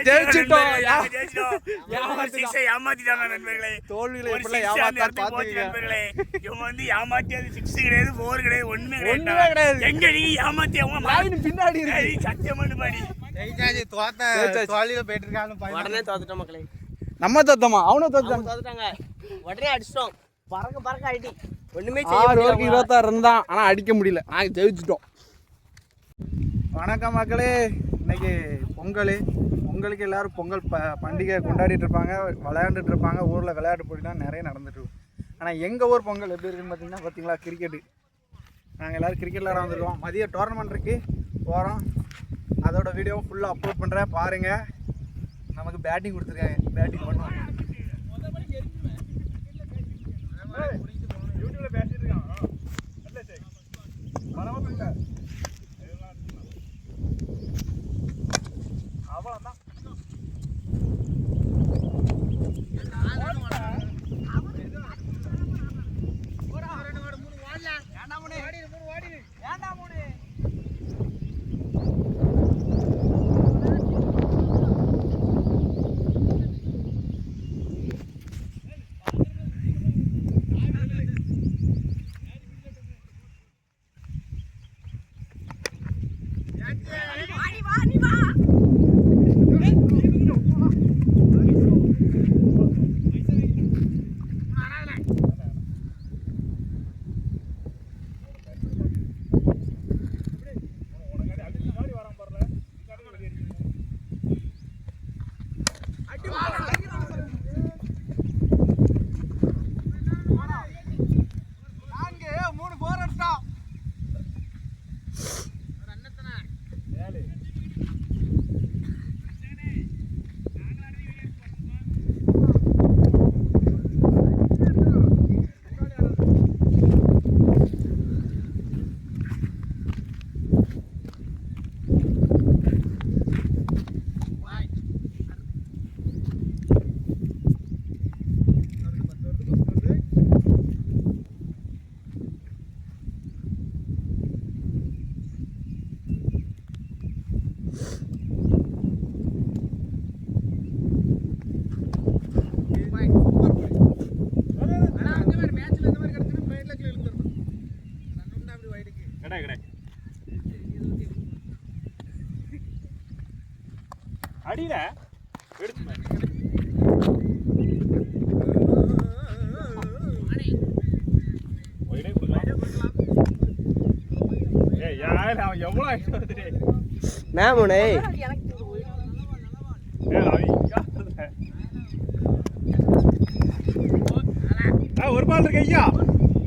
ஜெயிச்சிட்டோம். ஏமாத்திட்டாங்க நண்பர்களே. தோல்வியில எப்படிலாம் ஏமாத்தார் பாத்துக்கீங்க நண்பர்களே. இவங்க வந்து ஏமாத்தியது 6 கிடையாது 4 கிடையாது ஒண்ணுமே கிடையாது. எங்க நீ ஏமாத்தி அவங்க லைன் பின்னாடி இருக்கு. சத்தியமான பாடி ஜெயிச்சாச்சு தோத்த தோல்வியில போயிட்டு இருக்காங்க. உடனே தோத்துட்டோம் மக்களே. நம்ம தோத்தோமா? அவனும் தோத்துட்டாங்க. உடனே அடிச்சிட்டோம். பறக்க ஆயிட்டி ஒண்ணுமே செய்ய 6 ஓவருக்கு 26 இருந்தான். ஆனா அடிக்க முடியல. நாங்க ஜெயிச்சிட்டோம். வணக்கம் மக்களே. இன்னைக்கு பொங்கலுக்கு எல்லாரும் பொங்கல் பண்டிகை கொண்டாடிட்டு இருப்பாங்க, விளையாண்டுட்டு இருப்பாங்க. ஊரில் விளையாட்டு போட்டிலாம் நிறைய நடந்துட்டு இருக்கும். ஆனால் எங்கள் ஊர் பொங்கல் எப்படி இருக்குன்னு பார்த்தீங்களா கிரிக்கெட்டு. நாங்கள் எல்லோரும் கிரிக்கெட் விளையாட வந்துருக்கோம். மதியம் டோர்னமெண்ட் இருக்கு போகிறோம். அதோட வீடியோ ஃபுல்லாக அப்லோட் பண்ணுறேன் பாருங்கள். நமக்கு பேட்டிங் கொடுத்துருக்காங்க, பேட்டிங் பண்ணுவோம். யூடியூப்பில் பேசிட்டு இருக்கான். அவ்வளோதான். அடியில எடுத்து ஒரு பால் இருக்கு ஐயா.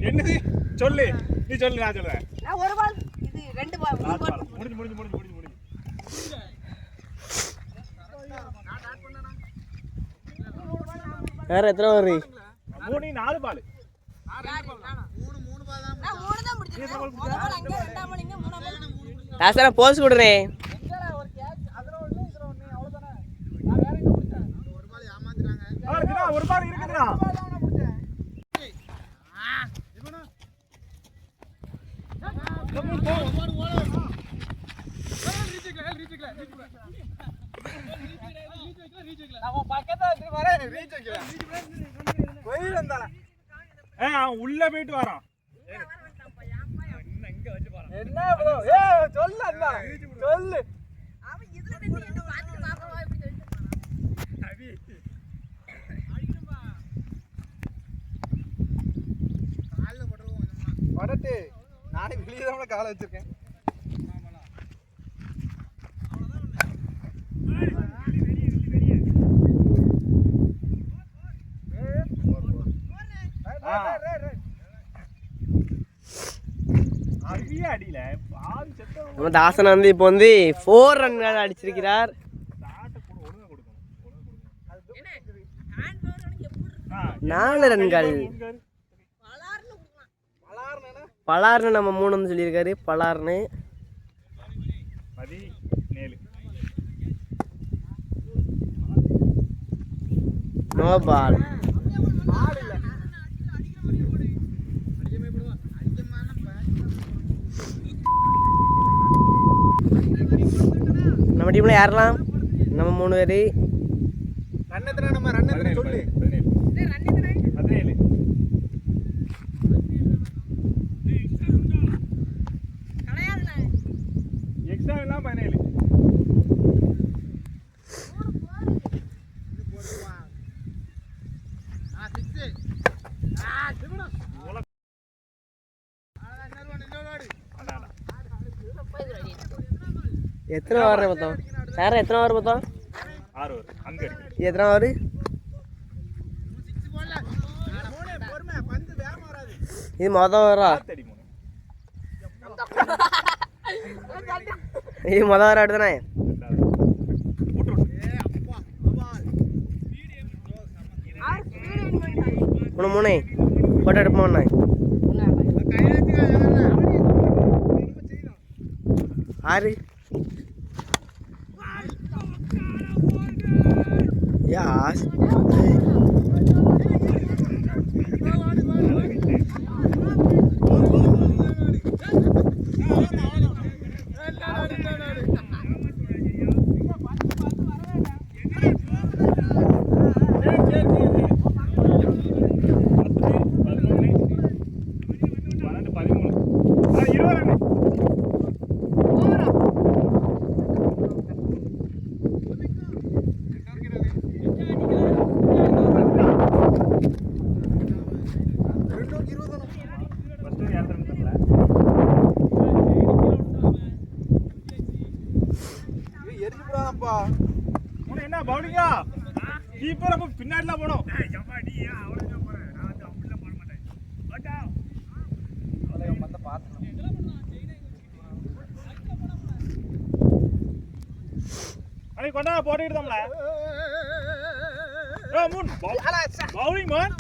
என்னது சொல்லு, நீ சொல்லு, நான் சொல்லுவேன். ஒரு பால் இது 2 பால் முடிஞ்சு. வேற எத்தனை வரு? 3 4 பால். 3 பால் தான். தாசனா போஸ் குடுறேன். ஒரு பால் இருக்குதுடா. உள்ள போயிட்டு வரான். என்ன சொல்லு. வடட்டு நானே வெளியே தான் காலை வச்சிருக்கேன். நம்ம தாசன் வந்து இப்போ வந்து 4 ரன்கள் அடிச்சிருக்கிறார். 4 ரன்கள். பலார்னு நம்ம 3 வந்து சொல்லியிருக்காரு. பலார்னு நோ பால். நம்ம டீம்ல யாரெல்லாம் நம்ம 3 பேர். ரன் எத்தனை நம்ம ரன் எத்தனை சொல்லு. 17. எக்ஸ்ட்ரா எல்லாம் 17. எத்தனை ஓவர் மொத்தம்? சார் எத்தனை ஓவர் மொத்தம்? 6 ஓவர். அங்க இருக்கு. எத்தனை ஓவர்? இது மொதல் ஓவரா? இது மொதல் ஓவர் ஆடுதானே? 3 போட்டோ எடுப்போம். 6 Yes. என்ன பவுலிங்கா? கீப்பர் அப்ப பின்னாடிலாம் போணும். அடி கொண்டா போட்டுக்கிட்டோம்ல. மூன் பவுலிங் மான்.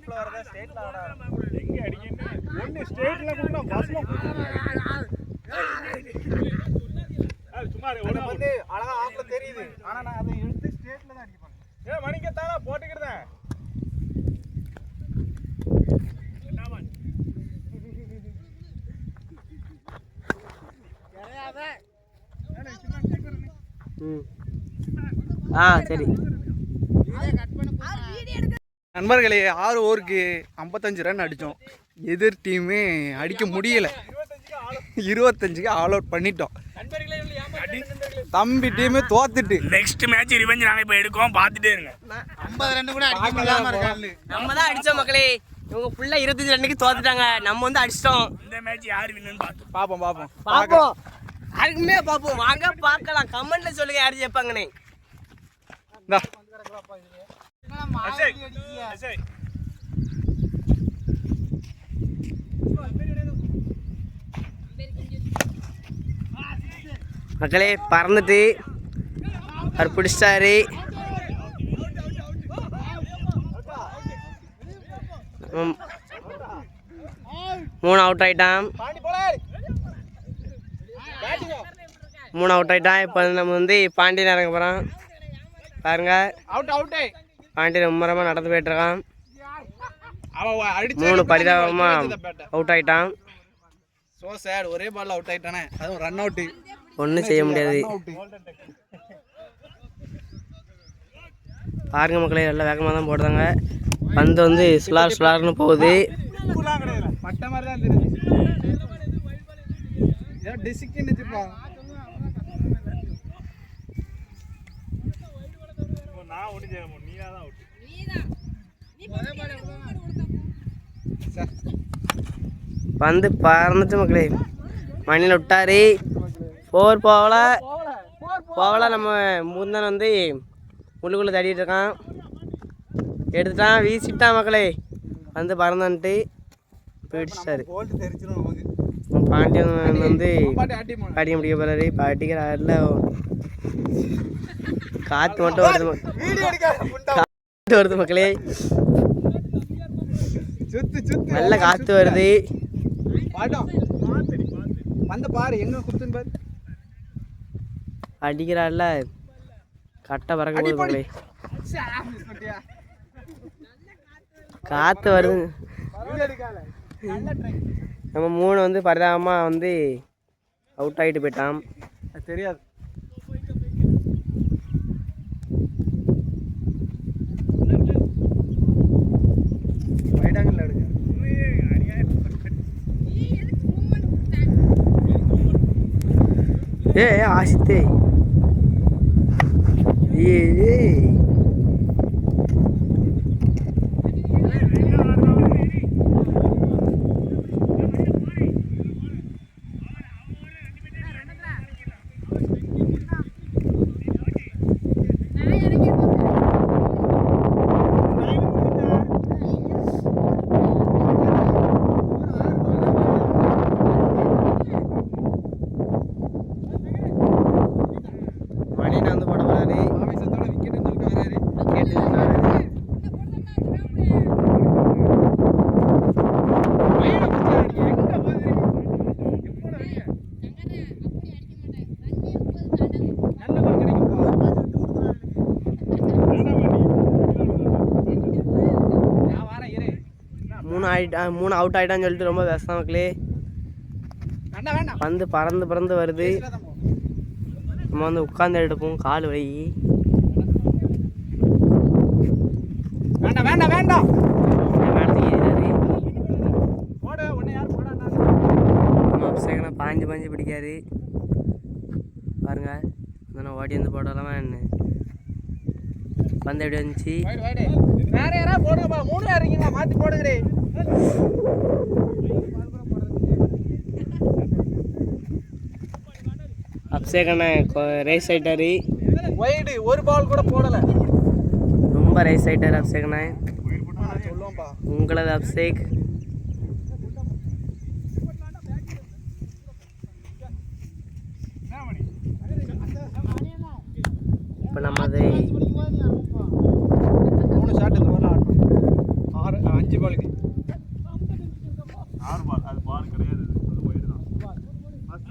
சொல்லி எங்க அடிக்கணும்? ஒன்னு ஸ்டேட்ல கூட பஸ்ல சும்மா வந்து அழகா ஆப்ல தெரியுது. ஆனா நான் அதை எடுத்து ஸ்டேட்ல தான் அடிப்பேன். மணிக்கத்தான போட்டுக்கிறேன். சரி நண்பர்களே, 6 ஓவருக்கு 55 ரன் அடித்தோம். எதிர் டீமே அடிக்க முடியல. 25க்கு ஆல் அவுட் பண்ணிட்டோம். தம்பி டீமே தோத்துட்டு நெக்ஸ்ட் மேட்ச் ரிவெஞ்ச் நாங்க இப்ப எடுக்கோம். பாத்துட்டே இருங்க. 50 ரன் கூட அடிக்க முடியாம இருக்காங்க. நம்ம தான் அடிச்சோம் மக்களே. இவங்க ஃபுல்லா 25 ரன்னுக்கு தோத்துட்டாங்க. நம்ம வந்து அடிச்சிட்டோம். இந்த மேட்ச் யார் வின்னு பாப்போம். யாருக்குமே பாப்போம். வாங்க பார்க்கலாம். கமெண்ட்ல சொல்லுங்க யார் ஜெயிப்பாங்கன்னு. மக்களே பறந்துட்டு அவர் பிடிச்சிட்டாரு. மூணு அவுட் ஆயிட்டான். இப்போ நம்ம வந்து பாண்டியன் இறங்க போகிறோம். பாருங்க பாண்டியன் ரொம்ப நடந்து போயிட்டு இருக்கான். 3 பரிதாபமாக அவுட் ஆயிட்டான். சோ சேட், ஒரே பால்ல அவுட் ஆயிட்டானே. அதுவும் ரன் அவுட். ஒன்றும் செய்ய முடியாது. பாருங்க மக்களே, எல்லாம் வேகமாக தான் போடுறாங்க. பந்து வந்து சுலார்னு போகுது. பட்ட மாதிரி தான் தெரியுது. டிசிக்கின்னு வச்சுப்பா. நான் ஒண்ணு செய்ய முடியும். நீதான் அவுட். பந்து பறந்துட்டு மக்களே மண்ணில் விட்டாரு. 4 போகல. நம்ம முந்தன் வந்து முள்ளுக்குள்ளே தட்டிட்டு இருக்கான். எடுத்துட்டான், வீசிட்டான் மக்களே. வந்து பறந்துட்டு போயிடுச்சாரு. பாண்டியன் வந்து அடிக்க முடிய போறாரு. அடிக்கிற ஆடல காற்று மட்டும் வருது மக்களே. நல்ல காற்று வருது. அடிக்கிறாள்ல கட்டை பறக்க போகுது மக்களே. காற்று வருது. நம்ம 3 வந்து பரிதாபமாக வந்து அவுட் ஆகிட்டு போயிட்டான். அது தெரியாது. வைடாங்கல்ல எடுக்க ஆசித்தே ஏய் மணினா வந்து போட போறாரு. ஆவேசத்தோட விக்கெட்னு சொல்லிட்டு வராரு. கேட்டுனாரு. வைட பிடிச்சாரு. எங்க போகுது? எப்போட வைக்க? நல்ல பால் கிடைக்கும்பா. 3 அவுட் ஆகிட்டான்னு சொல்லிட்டு ரொம்ப பேசாம மக்களே. வேண்டாம் பந்து பறந்து வருது. நம்ம வந்து உட்காந்து எடுப்போம். கால் வலி. வேண்டாம் மேடத்துக்கு ஏறிடாரு. போட உன்னை யார் போடான்னா நம்ம அபிஷேகனா பாஞ்சு பிடிக்காது பாருங்க. நான் ஓடி வந்து போடலாமா என்ன? பந்து எப்படி வந்துச்சு? வைடு வேற யாரா போடுங்கப்பா. 3 பேர் இருக்கீங்களா? மாத்தி போடுங்கடே. அபிஷேகனா ரேஸ் ஆயிட்டாரு. வைடு ஒரு பால் கூட போடல. ரொம்ப ரேஸ் ஆயிட்டாரு அபிஷேகனா. சொல்லுவோம்பா. உங்களது அபிஷேக். இப்போ நமது 3 ஷாட் இந்த ஓவர்ல ஆடணும். 5 பாலுக்கு 6 பால். அது பால் கிடையாது, அது வைடு தான்.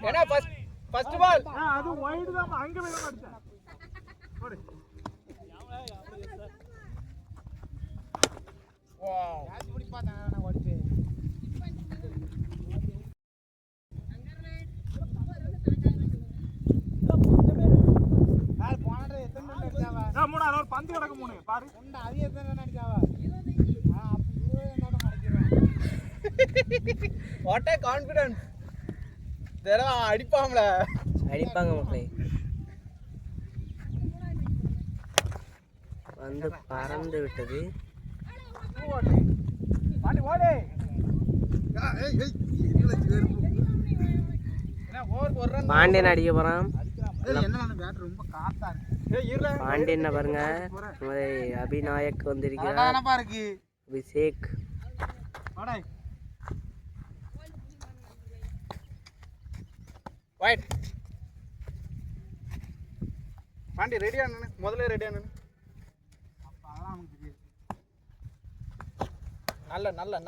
ஏன்னா ஃபர்ஸ்ட் பால் அது வைடு தான். அங்க போய் தான் அடிச்சேன். போடு. வாவ் கேட்ச் பிடி பார்த்தாங்க. நான் ஓடிச்சு. யார் போனடே எத்தனை ரன் அடிச்சாவா? 3 ஒரு பந்து கிடக்கு 3 பாரு. உண்ட அது எத்தனை ரன் அடிச்சாவா? அப்ப 20 ரன் அடிச்சிரோம். What a confidence. தெரவா அடிப்பாம்ல. அடிப்பாங்க மக்களே. வந்து பறந்து விட்டது. பாண்டி ஓடு. பாண்டியன் அடிக்க போறான். ரொம்ப காத்தா இருக்கு. பாண்டியன் பாருங்க. அபிநாயக் வந்திருக்கிறார். அபிஷேக். வைட் பாண்டி ரெடியா நின்னு. முதல்ல ரெடியா நின்னு.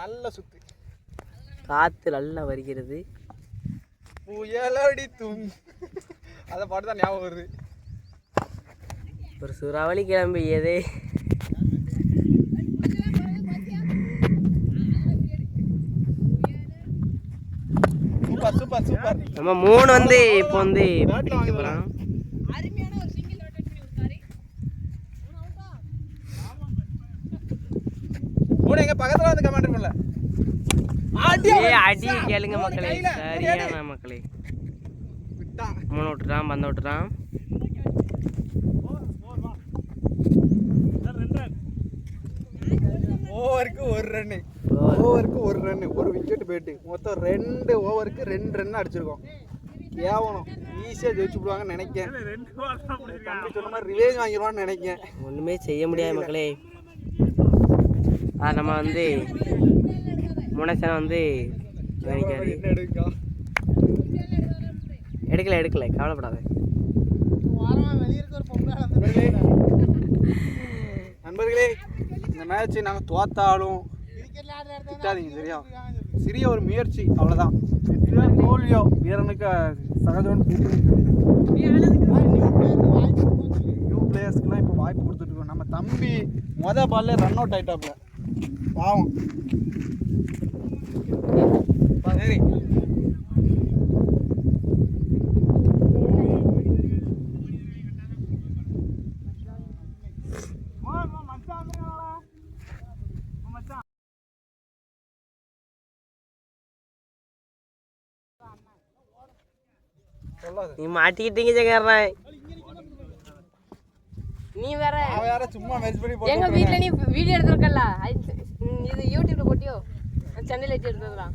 நல்ல சுத்து. காத்து நல்லா வருகிறது. புயலடி தும். அத பாட்டு தான் ஞாபகம் வருது. ஒரு சூறாவளி கிளம்பியதே. சூப்பர். நம்ம 3 வந்து இப்போ வந்து பிடிக்க போறோம். எங்க பக்கத்துல வந்து கமெண்ட் பண்ணல. அடி கேளுங்க மக்களே. சரியான மக்களே. 3 விட்டுறான். பந்த விட்டுறான். ஓவருக்கு ஒரு ரன்னு. ஒரு விக்கெட் போயிட்டு மொத்தம் 2 ஓவருக்கு 2 ரன் அடிச்சிருக்கோம். கேவலம். ஈஸியாக ஜெயிச்சு விடுவாங்கன்னு நினைக்கிறேன். சொன்ன மாதிரி ரிவேஞ்ச் வாங்கிடுவான்னு நினைக்கிறேன். ஒன்றுமே செய்ய முடியாது மக்களே. நம்ம வந்து முனசனை வந்து எடுக்கல கவலைப்படாத. நண்பர்களே, இந்த மேட்ச் நாங்கள் தோத்தாலும் திட்டாதீங்க சரியா? சிறிய ஒரு முயற்சி அவ்வளோதான். தோல்வியோ வீரனுக்கு சகஜம். நியூ பிளேயர்ஸ்க்குலாம் இப்போ வாய்ப்பு கொடுத்துட்ருக்கோம். நம்ம தம்பி பால்ல ரன் அவுட் ஆகிட்டாப்ல பாவம். சரி நீ மாட்டிக்கிட்டீங்க ஜெகர்றேன். நீ வேற வேற சும்மா மெஸ் பண்ணி எங்க வீட்ல நீ வீடியோ எடுத்துருக்கல, இது யூடியூப்ல போட்டியோ? சண்டையில வச்சு எடுத்ததுலாம்,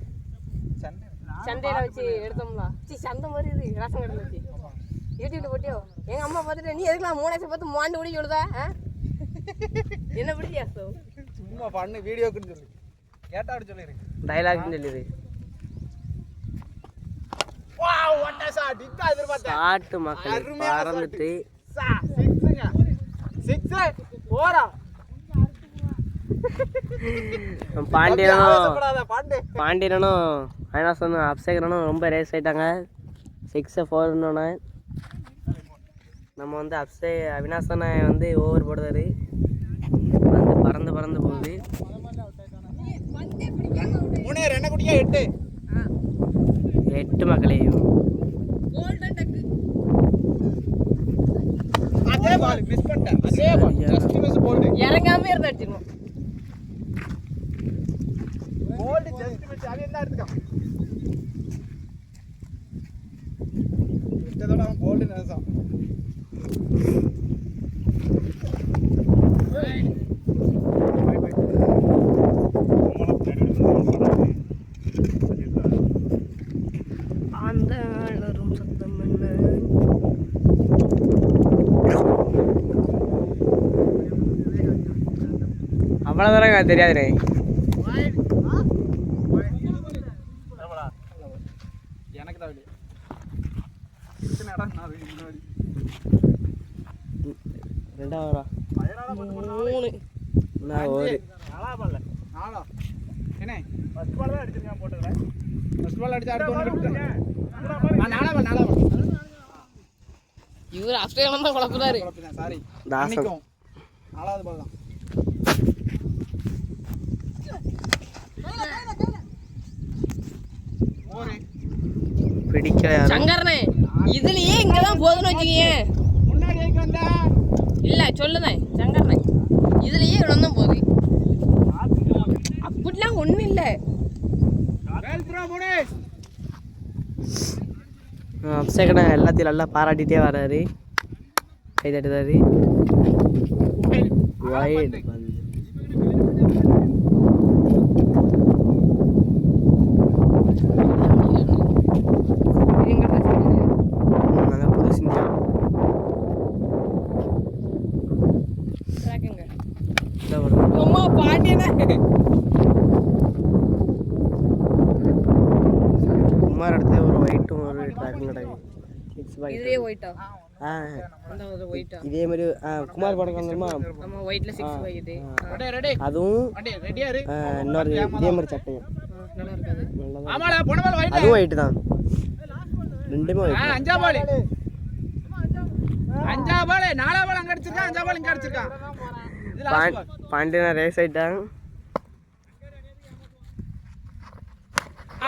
சண்டையில வச்சு எடுத்தோம்ல. சண்டை மாதிரி இது ரசம் கடையில் வச்சு யூடியூப்ல போட்டியோ? எங்க அம்மா பார்த்துட்டு நீ எதுக்குலாம் 3 வருஷம் பார்த்து மாண்டு ஓடி விழுதா? என்ன பிடிச்சியா? சும்மா பண்ணு வீடியோக்குன்னு சொல்லி கேட்டா அப்படி சொல்லிடு. டைலாக்னு சொல்லிடு. Wow what a shot. இங்க எதிர்பார்த்தேன். ஷாட் மக்களே பறந்துட்டு. சிக்ஸ்ங்க. சிக்ஸ் போடா. பாண்டியனும் அவினாசனும் அபிஷேகனும் ரொம்ப ரேஸ் ஆயிட்டாங்க. 6-4 நம்ம வந்து அவினாசனை வந்து ஓவர் போடுறாரு. வந்து பறந்து பறந்து போகுது. 3 குட்டியா 8 மக்களே. அதே பால் மிஸ் பண்ணிட்டேன். அதே பால் ஜஸ்ட் மிஸ் போல்ட். இறங்காம இருந்தா அடிச்சிரும். Bolt just miss. அவன் என்ன எடுத்துக்கான்? விட்டதோட அவன் போல்ட் நினைச்சான். அந்த அலரும் சத்தம் என்ன? அவ்வளோதானங்க தெரியாதுண்ணே. எனக்கு தான் வெளியே இத்தனை இடம் நான் முன்னாடி 2 3 நான் ஒரு 4 என்ன ஃபர்ஸ்ட் பால் தான் அடிச்சிருக்கான் போட்டுறேன். ஃபர்ஸ்ட் பால் அடிச்சு அடுத்து ஒன்று விட்டுட்டேன். நான் 4 பால் இவர் ஆஸ்திரேலியா தான் குழப்பறாரு. சாரி தாசன் 4வது பால் தான். பிடிக்கல சங்கரனே. இதுலயே இங்க தான் போதுன்னு வெச்சீங்க. முன்னாடி ஏக்கு வந்தா இல்ல சொல்லுதேன் சங்கரனே. இதுலயே இவ்வளவு தான் போகுது. அப்படிலாம் ஒண்ணும் இல்ல. Well throw முனே. அபிஷேகனை எல்லாத்தையும் நல்லா பாராட்டிட்டே வராரு. கை தட்டுறாரு. வைட் வந்து குமார் அடுத்து ஒரு ஒயிட்டும் ஒரு ட்ராக்கும் கிடைக்கும். இதே ஒயிட்டா? இதே மாதிரி குமார் படம் வந்துருமா? அதுவும் இன்னொரு இதே மாதிரி சட்டையும் அதுவும் ஒயிட் தான். ரெண்டுமே ஒயிட். 5 பால் 4 பால் அங்க அடிச்சிருக்கான். 5 பால் இங்க அடிச்சிருக்கான். பாண்டியனா ரேஸ் ஆயிட்டாங்க.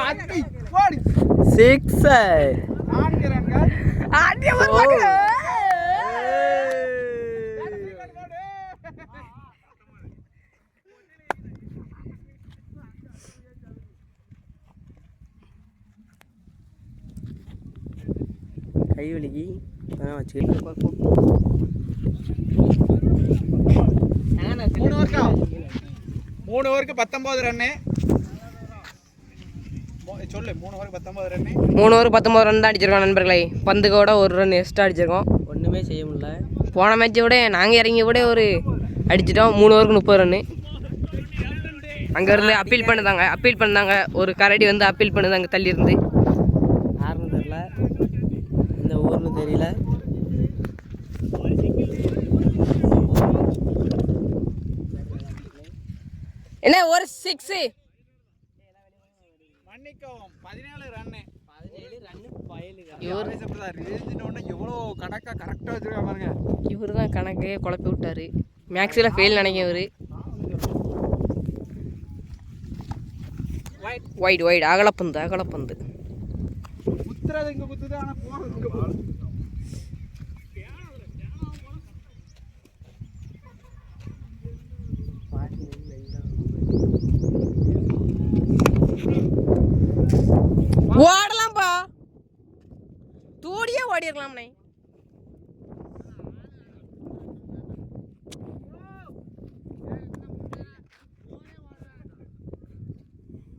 அடி போடி 6 ஆடுறாங்க. ஆடிய பாருங்க. கை வலிக்கு அதான் வச்சுக்கிட்டு பார்ப்போம். 3 ஓவருக்கு 19 ரன்னு. சொல்லு 3 ஓவருக்கு 19 ரன்னு. 3 ஓவர் 19 ரன் தான் அடிச்சிருக்கோம் நண்பர்களே. பந்துக்கோட ஒரு ரன் எக்ஸ்ட்ரா அடிச்சிருக்கோம். ஒன்றுமே செய்ய முடியல. போன மேட்சை விட நாங்கள் இறங்கி விட ஒரு அடிச்சிட்டோம். 3 ஓவருக்கு 30 ரன்னு. அங்கேருந்து அப்பீல் பண்ணாங்க. ஒரு கரடி வந்து அப்பீல் பண்ணுது அங்கே தள்ளி இருந்து. யாருன்னு தெரியல, இந்த ஊர்னு தெரியல. என்ன ஒரு 6 மன்னிக்கவும் 17 ரன்னு. 17 ரன்னு பயலுங்க. எவ்வளோ கணக்கா கரெக்டாக வச்சிருக்கா பாருங்க. இவரு தான் கணக்கே குழப்பி விட்டாரு. மேக்ஸில் ஃபெயில் நினைக்க இவரு. ஒயிட் ஒயிட் அகலப்பந்து அகலப்பந்து. குத்துறது இங்கே குத்துது, ஆனால் போகிறது இங்கே போகுது. ஓடலாம்ப்பா, தூடியே ஓடிடலாம்ண்ணே.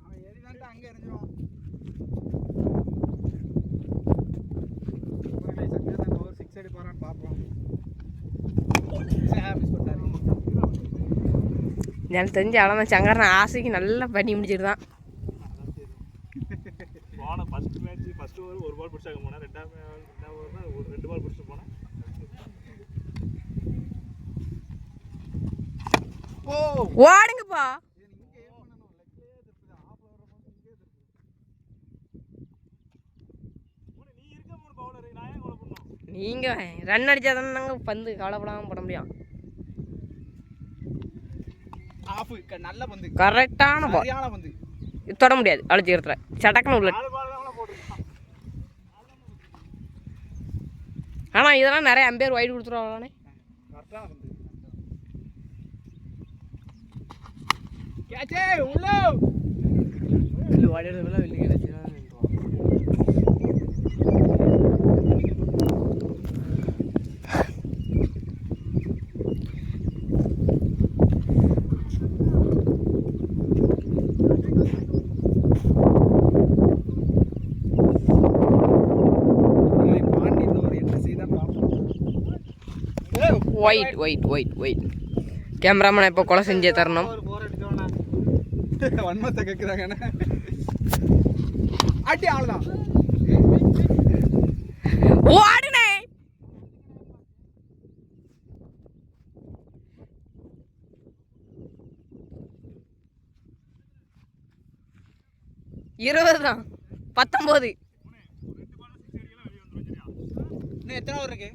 அவன் எரிதான்ட்டு அங்கே எரிஞ்சிருவான். ஒரு 6 அடி போகிறான்னு பார்ப்போம். மிஸ் பண்ணாரு. எனக்கு தெரிஞ்ச அவ்வளோதான். சங்கரன் ஆசைக்கு நல்லா பண்ணி முடிச்சிட்டு தான். போன ஃபர்ஸ்ட் மேட்ச் ஃபர்ஸ்ட் ஓவர் ஒரு பால் பிடிச்சாங்க போனேன், ரெண்டாவது ஓவர்னா ஒரு 2 பால் பிடிச்சிட்டு போனேன். ஓடுங்கப்பா. நீங்க ரன் அடிச்சா தானே பந்து கவலைப்படாமல் போட முடியும். ஆஃப் நல்ல பந்து, கரெக்டான பால், சரியான பந்து. தொட முடியாது அழைச்சிக்கிறதுல சடக்குன்னு உள்ள. ஆனால் இதெல்லாம் நிறைய அம்பேர் வைடு கொடுத்துருவாங்களானே. கரெக்டான பந்து. கேட்சே உள்ள வெளில ஓடிடுறதுல வெளில கிடச்சி ஒயிட் ஒயிட் ஒயிட் ஒயிட். கேமராமேனை இப்போ கொலை செஞ்சே தரணும். வன்மத்தை கேட்குறாங்க. அடி அவ்வளோதான். ஓடுனே. இருபது தான், 19. இன்னும் எத்தனை ஓவர் இருக்கு?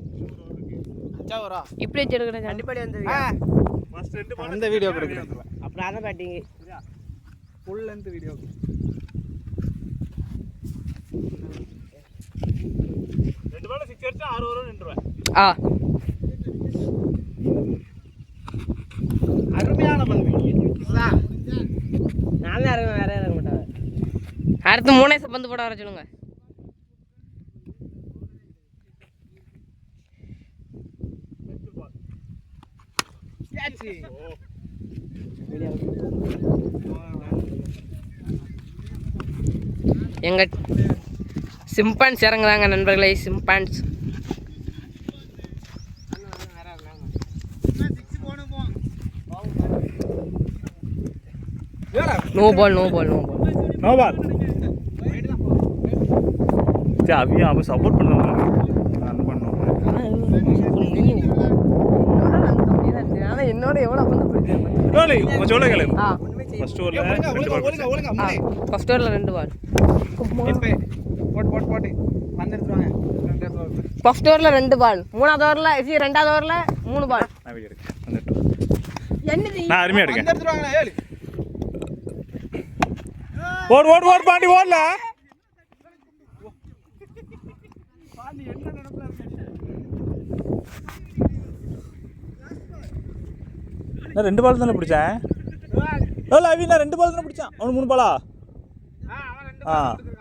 5 ஓவரா? இப்படி வச்சிருக்கிறேன் அடிப்படை வந்து ஃபர்ஸ்ட் 2 பால் அந்த வீடியோ கொடுக்குறேன். அப்புறம் அதான் பேட்டிங்கு ஃபுல் லென்த் வீடியோ. 2 பால் 6 அடிச்சா 6 ஓவர் நின்றுவேன். ஆ அருமையான பந்து. நான் தான் இறங்க வேற இறங்க மாட்டேன். அடுத்து 3 பந்து போட வர சொல்லுங்க. எங்க சிம்பான்ஸ் இறங்குறாங்க நண்பர்களே, சிம்பான்ஸ். No ball no ball no ball no ball. சரி அவியா அவன் சப்போர்ட் பண்ணுவாங்க, ரன் பண்ணுவாங்க. ஆனால் என்னோட எவ்வளோ பந்து பிடிச்சிருப்பேன். ஏய் உங்க சொல்ல கேளு. ஆ ஃபர்ஸ்ட் ஓவர்ல 2 பால் பிடிச்சாங்க. ஃபர்ஸ்ட் ஓவரில் 2 பால். போட்டு பந்து எடுத்துருவாங்க. ஃபர்ஸ்ட் ஓவரில் 2 பால், 3வது ஓவரில் 2வது ஓவரில் 3 பால். நான் வீடியோ எடுக்கேன். வந்துட்டு என்னது நான் அருமையா எடுக்கேன். பந்து எடுத்துருவாங்க. ஏழு ஓடு ஓடு ஓடு பாண்டி ஓடல. பாண்டி என்ன நினைப்புல இருக்கு? நான் 2 பால் தானே பிடிச்சேன். ஏல அவி நான் 2 பால் தானே பிடிச்சேன். அவன் 3 பாலா? அவன் 2 ஆ பால் எடுத்துருக்கான்.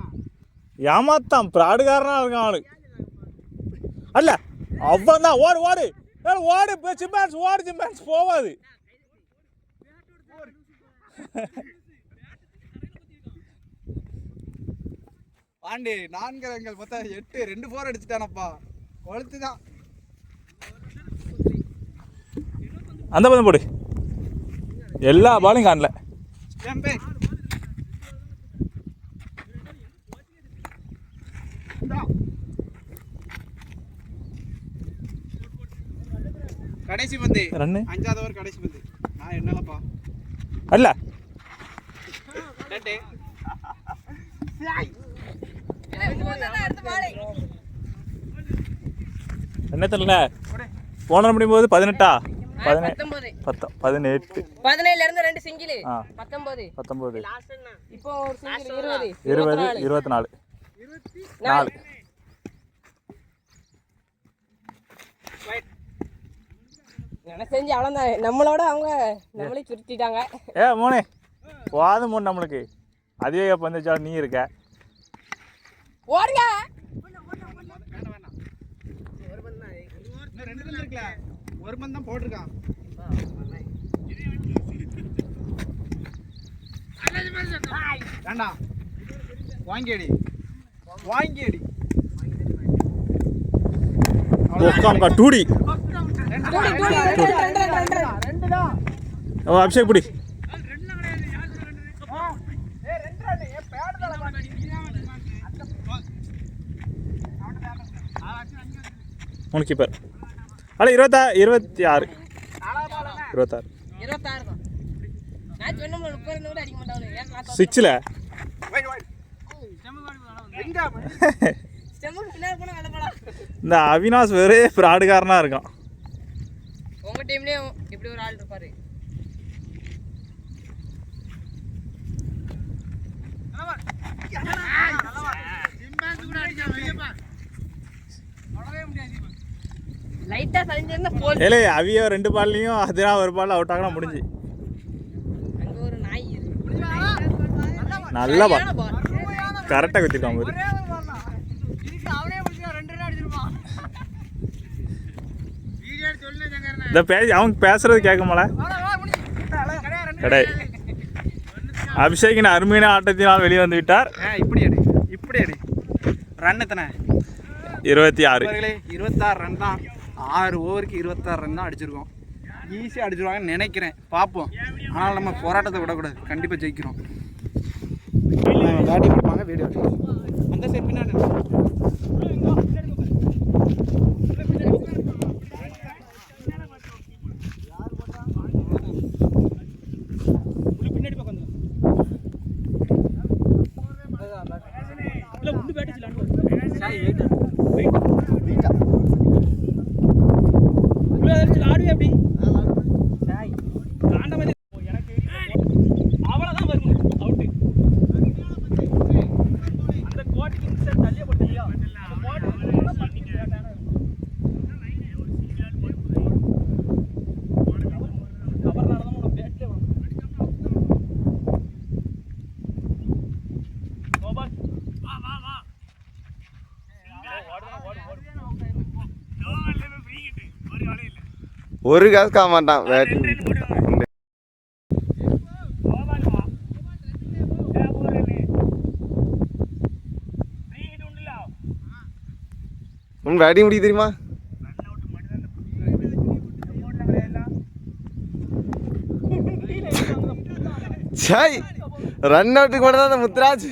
ஏமாத்தான் பிராடுகாரனா இருக்கான் ஆளு. அல்ல அவன் தான். ஓடு ஓடு ஓடு சிம்பான்ஸ், ஓடு சிம்பான்ஸ் போவாது. பாண்டி 4 ரன்கள் பார்த்தா 8, 2 4 அடிச்சுட்டானப்பா. கொளுத்து தான். அந்த பதம் போடு. எல்லா பாலும் காணல. எம்பே கடைசி பந்து ரன்னு 5வது ஓவர் கடைசி பந்து. நான் என்னலப்பா அல்ல டேட்டே என்ன தெரியல. போன முடியும் போது 18 19 18 17ல இருந்து 2 சிங்கிள் ஆ 19 19 இப்போ ஒரு சிங்கிள் 20 20 24 4 எனக்கு தெரிஞ்சு அவ்வளோதான். நம்மளோட அவங்க நம்மளே சுருட்டிட்டாங்க. மோனே போதும் மூணு நம்மளுக்கு அதுவே பந்தச்சா நீ இருக்க ஓடுங்க. ஒரு மணி தான் போட்டிருக்கான். வேண்டாம் வாங்கியடி வாங்கியடி டூடி ரெண்டு தான். அபிஷேக் பிடி மூணு கீப்பர் அல்ல 26 26 தான். மேட்ச் வேணும் 30 கூட அடிக்க மாட்டாங்க. 6ல இந்த அவினாஷ் வேறே ஃப்ராடுகாரனா இருக்கான். உங்க டீம்லயும் இப்படி ஒரு ஆள் இருப்பாரு. லைட்டா சரிஞ்சிருந்தா போல். ஏலே அவியோ 2 பால்லையும் அதுனா ஒரு பால் அவுட் ஆகலாம் முடிஞ்சு. அங்க ஒரு நாய் நல்ல பால் கரெக்டா குத்திட்டான் பாரு. இந்த அவங்க பேசுறது கேட்குமால கடை அபிஷேகின் அருமையான ஆட்டத்தினால் வெளியே வந்து விட்டார். இப்படி அடி ரன் எத்தனை? 26 26 ரன் தான். 6 ஓவருக்கு 26 ரன் தான் அடிச்சிருக்கோம். ஈஸியாக அடிச்சிருவாங்கன்னு நினைக்கிறேன். பார்ப்போம். ஆனால் நம்ம போராட்டத்தை விடக்கூடாது. கண்டிப்பாக ஜெயிக்கிறோம். பேட்டிங் கொடுப்பாங்க. வீடியோ அந்த சைட் பின்னாடி ஒரு காசு காக மாட்டான் பேட்டிங். உன் பேட்டிங் பிடிக்க தெரியுமா? சாய் ரன் அவுட்டுக்கு மட்டும் தான் அந்த முத்துராஜ்.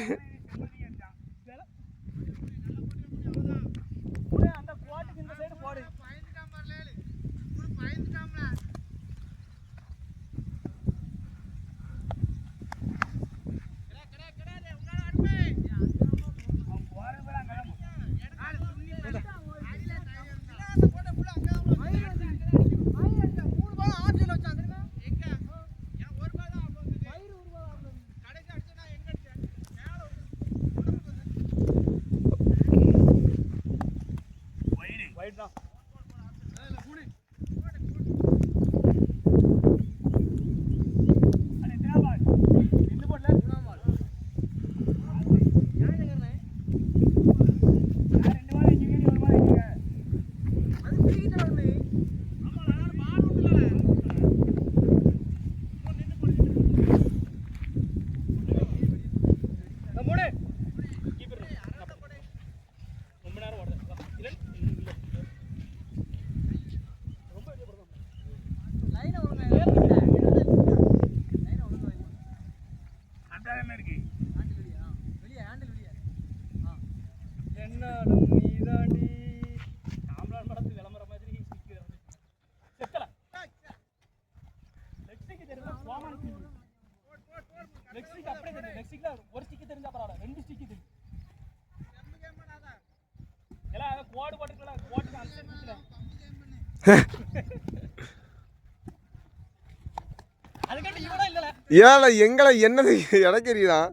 ஏல எங்களை என்னது இடைக்கிறீதான்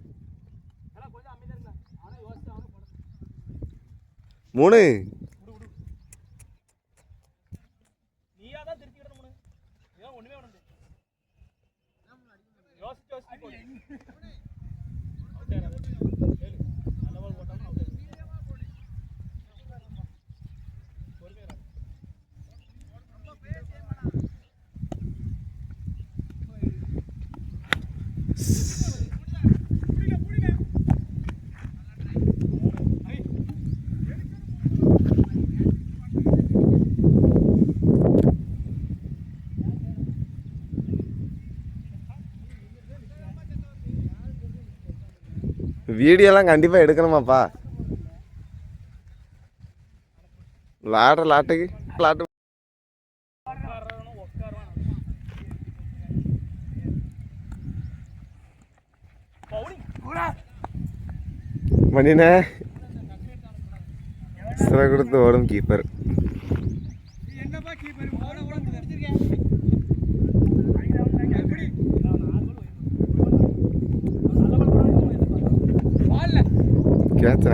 3 வீடியோலாம் கண்டிப்பாக எடுக்கணுமாப்பா லாட்டுக்கு மணினே சிற கொடுத்து ஓடும் கீப்பர் கேட்சா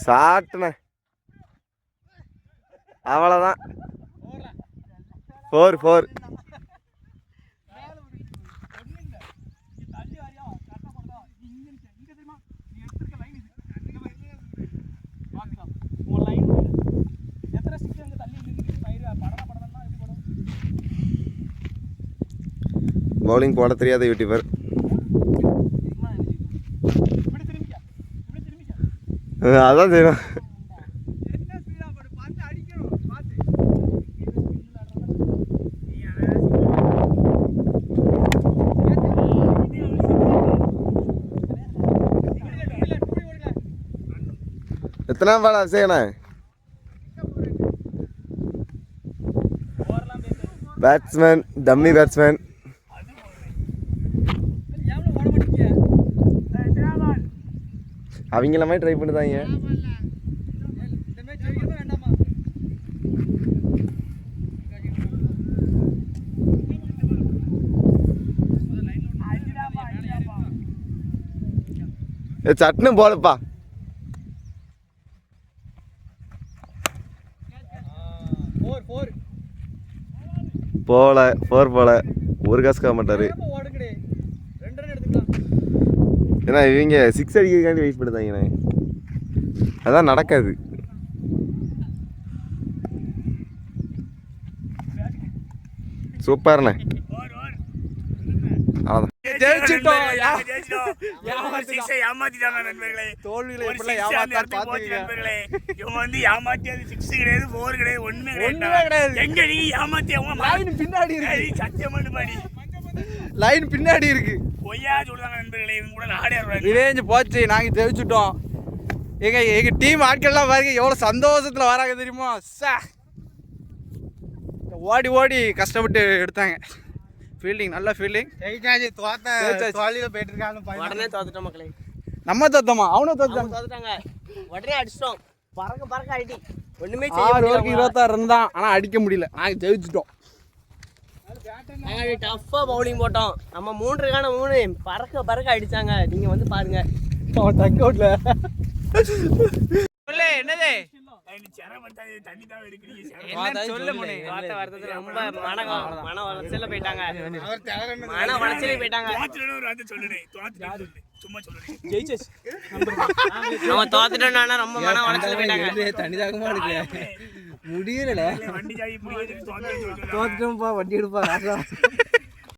சாட்டுன அவ்வளோதான் 4 பவுலிங் போட தெரியாத யூடியூபர் அதான் தெரியும் எத்தனை பாடா செய்யணே பேட்ஸ்மேன் டம்மி பேட்ஸ்மேன் அவங்கள மாதிரி ட்ரை பண்ணுதாங்க சட்னு போலப்பா போல 4 போல ஒரு காசுக்காக மாட்டாரு ஏன்னா இவங்க 6 அடிக்கிறதுக்காண்டி வெயிட் பண்ணுதாங்கண்ணே அதான் நடக்காது சூப்பர்ண்ணே அவ்வளோதான் ஏமாத்திட்டாங்க நண்பர்களே தோல்வியில ஒரு எப்படிலாம் six அந்த ஏமாத்தான்னு இடத்துக்கு போச்சு பார்த்துக்கங்க. நண்பர்களே. இவன் வந்து ஏமாத்தியது 6 கிடையாது 4 கிடையாது ஒண்ணுமே ஒண்ணுமே கிடையாது. எங்க நீ ஏமாத்திய லைன் பின்னாடி இருக்கு சத்தியமான பாடி லைன் பின்னாடி இருக்கு பொய்யா சொல்றாங்க நண்பர்களே இவங்க கூட நாடே ரிவேஞ்ச் போச்சு நாங்கள் ஜெயிச்சுட்டோம் எங்கள் டீம் ஆட்கள்லாம் பாருங்க எவ்வளோ சந்தோஷத்தில் வராங்க தெரியுமா சா ஓடி ஓடி கஷ்டப்பட்டு எடுத்தாங்க ஃபீல்டிங் நல்ல ஃபீல்டிங் உடனே தோத்துட்டோம் மக்களே. நம்ம தோத்தோமா அவனும் அவங்க தோத்தான் தோத்துட்டாங்க. உடனே அடிச்சிட்டோம். பறக்க அடி. ஒண்ணுமே 6 செய்ய ஓவருக்கு முடியல. 26 இருந்தான் ஆனால் அடிக்க முடியல நாங்கள் ஜெயிச்சுட்டோம் நாங்க டஃப்பா பவுலிங் போட்டோம். நம்ம 3க்கான 3 பறக்க அடிச்சாங்க. நீங்க வந்து பாருங்க. அவன் டக் அவுட்ல என்னது தண்ணி தான் சொல்லு முனி வார்த்தை வருத்தத்துல ரொம்ப மன வளர்ச்சியில போயிட்டாங்க. மன வளர்ச்சியில போயிட்டாங்க. சும்மா சொல்லுறேன் நம்ம தோத்துட்டோம்னா ரொம்ப மன வளர்ச்சியில போயிட்டாங்க. தண்ணி தாகமா இருக்கு முடியல வண்டி ஜாதி தோத்துட்டோம்ப்பா வண்டி எடுப்பா